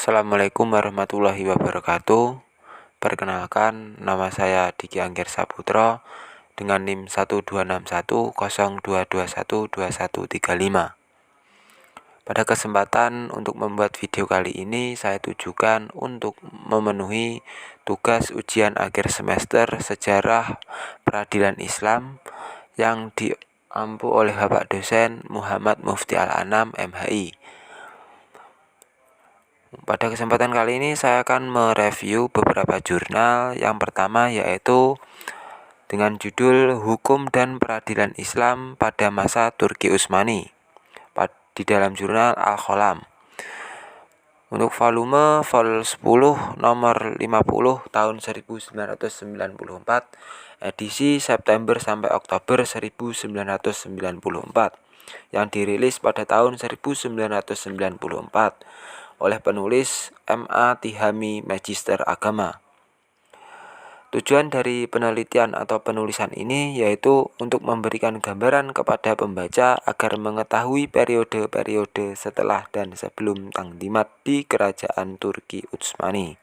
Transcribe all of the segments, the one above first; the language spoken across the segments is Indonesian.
Assalamualaikum warahmatullahi wabarakatuh. Perkenalkan, nama saya Diki Angger Saputra dengan NIM 1261022212135. Pada kesempatan untuk membuat video kali ini, saya tujukan untuk memenuhi tugas ujian akhir semester Sejarah Peradilan Islam yang diampu oleh Bapak dosen Muhammad Mufti Al-Anam, MHI. Pada kesempatan kali ini saya akan mereview beberapa jurnal. Yang pertama yaitu dengan judul Hukum dan Peradilan Islam pada Masa Turki Utsmani di dalam jurnal Al-Qalam. Untuk volume 10 nomor 50 tahun 1994, edisi September sampai Oktober 1994 yang dirilis pada tahun 1994 oleh penulis M.A. Tihami, Magister Agama. Tujuan dari penelitian atau penulisan ini yaitu untuk memberikan gambaran kepada pembaca agar mengetahui periode-periode setelah dan sebelum Tanzimat di Kerajaan Turki Utsmani.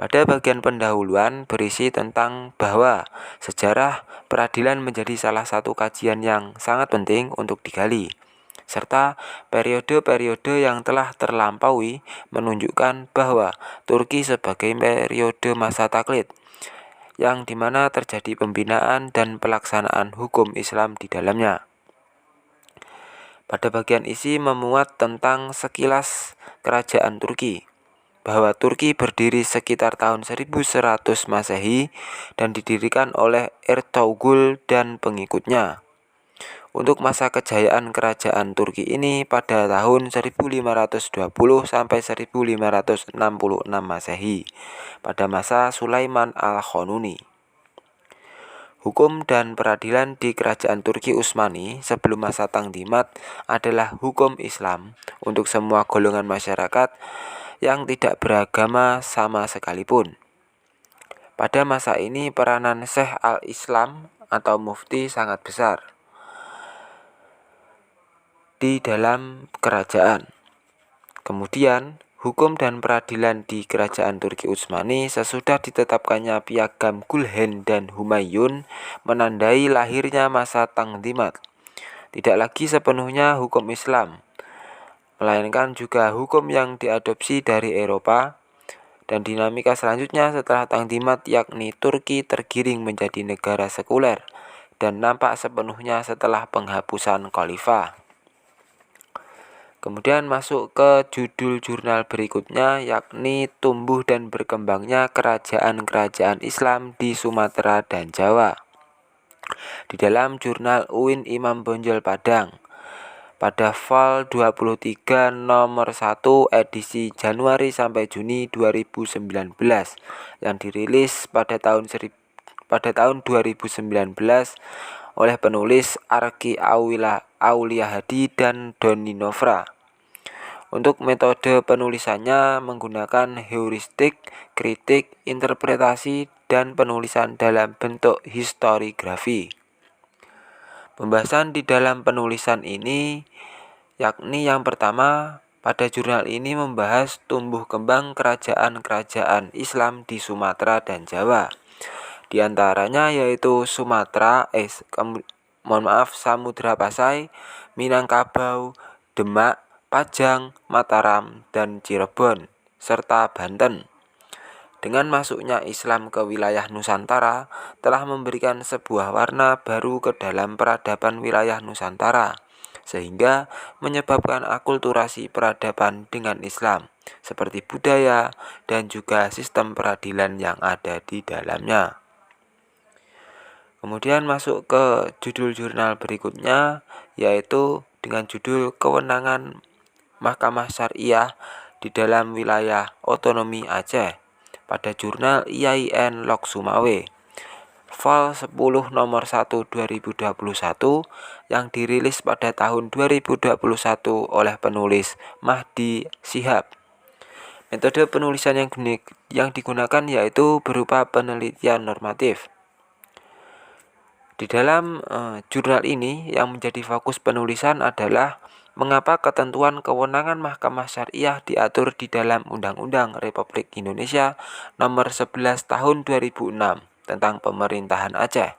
Pada bagian pendahuluan berisi tentang bahwa sejarah peradilan menjadi salah satu kajian yang sangat penting untuk digali, serta periode-periode yang telah terlampaui menunjukkan bahwa Turki sebagai periode masa taklid, yang dimana terjadi pembinaan dan pelaksanaan hukum Islam di dalamnya. Pada bagian isi memuat tentang sekilas kerajaan Turki, bahwa Turki berdiri sekitar tahun 1100 Masehi dan didirikan oleh Ertuğrul dan pengikutnya. Untuk masa kejayaan kerajaan Turki ini pada tahun 1520 sampai 1566 Masehi pada masa Sulaiman Al-Qanuni. Hukum dan peradilan di kerajaan Turki Utsmani sebelum masa Tanzimat adalah hukum Islam untuk semua golongan masyarakat yang tidak beragama sama sekalipun. Pada masa ini peranan Syekh al-Islam atau mufti sangat besar di dalam kerajaan. Kemudian, hukum dan peradilan di kerajaan Turki Utsmani sesudah ditetapkannya Piagam Gülhen dan Humayun menandai lahirnya masa Tanzimat. Tidak lagi sepenuhnya hukum Islam, melainkan juga hukum yang diadopsi dari Eropa, dan dinamika selanjutnya setelah Tanzimat yakni Turki tergiring menjadi negara sekuler dan nampak sepenuhnya setelah penghapusan khalifah. Kemudian masuk ke judul jurnal berikutnya yakni Tumbuh dan Berkembangnya Kerajaan-Kerajaan Islam di Sumatera dan Jawa. Di dalam jurnal UIN Imam Bonjol Padang pada Vol 23 nomor 1 edisi Januari sampai Juni 2019 yang dirilis pada tahun 2019 oleh penulis Arki Aulia Hadi dan Doni Novra. Untuk metode penulisannya menggunakan heuristik, kritik, interpretasi, dan penulisan dalam bentuk historiografi. Pembahasan di dalam penulisan ini yakni yang pertama, pada jurnal ini membahas tumbuh kembang kerajaan-kerajaan Islam di Sumatera dan Jawa. Di antaranya yaitu Samudra Pasai, Minangkabau, Demak, Pajang, Mataram, dan Cirebon, serta Banten. Dengan masuknya Islam ke wilayah Nusantara telah memberikan sebuah warna baru ke dalam peradaban wilayah Nusantara, sehingga menyebabkan akulturasi peradaban dengan Islam, seperti budaya dan juga sistem peradilan yang ada di dalamnya. Kemudian masuk ke judul jurnal berikutnya yaitu dengan judul Kewenangan Mahkamah Syariah di dalam wilayah otonomi Aceh pada jurnal IAIN Lok Sumawe Vol 10 nomor 1 2021 yang dirilis pada tahun 2021 oleh penulis Mahdi Syihab. Metode penulisan yang digunakan yaitu berupa penelitian normatif. Di dalam jurnal ini yang menjadi fokus penulisan adalah Mengapa ketentuan kewenangan Mahkamah Syariah diatur di dalam Undang-Undang Republik Indonesia Nomor 11 Tahun 2006 tentang Pemerintahan Aceh?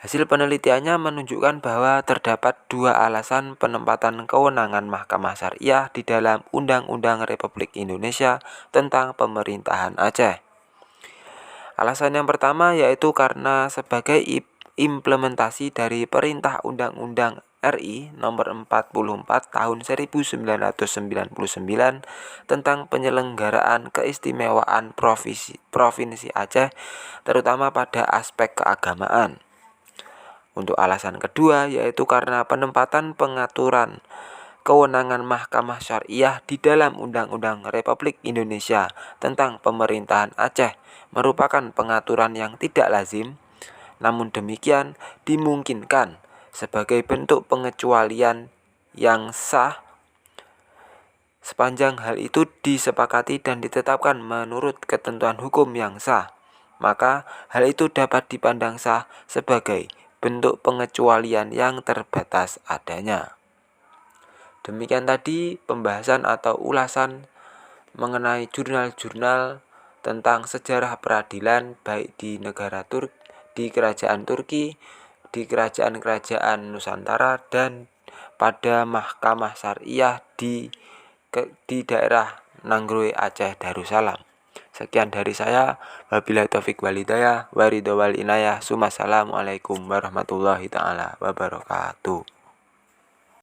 Hasil penelitiannya menunjukkan bahwa terdapat dua alasan penempatan kewenangan Mahkamah Syariah di dalam Undang-Undang Republik Indonesia tentang Pemerintahan Aceh. Alasan yang pertama yaitu karena sebagai implementasi dari Perintah Undang-Undang RI Nomor 44 Tahun 1999 tentang penyelenggaraan keistimewaan Provinsi Aceh, terutama pada aspek keagamaan. Untuk alasan kedua yaitu karena penempatan pengaturan kewenangan Mahkamah Syariah di dalam Undang-Undang Republik Indonesia tentang Pemerintahan Aceh merupakan pengaturan yang tidak lazim, namun demikian dimungkinkan sebagai bentuk pengecualian yang sah sepanjang hal itu disepakati dan ditetapkan menurut ketentuan hukum yang sah, maka hal itu dapat dipandang sah sebagai bentuk pengecualian yang terbatas adanya. Demikian tadi pembahasan atau ulasan mengenai jurnal-jurnal tentang sejarah peradilan baik di negara di kerajaan Turki, di kerajaan-kerajaan Nusantara, dan pada Mahkamah Syariah di daerah Nanggroe Aceh Darussalam. Sekian dari saya. Wabillahi taufik walhidayah. Waridho wal inayah. Assalamualaikum warahmatullahi taala wabarakatuh.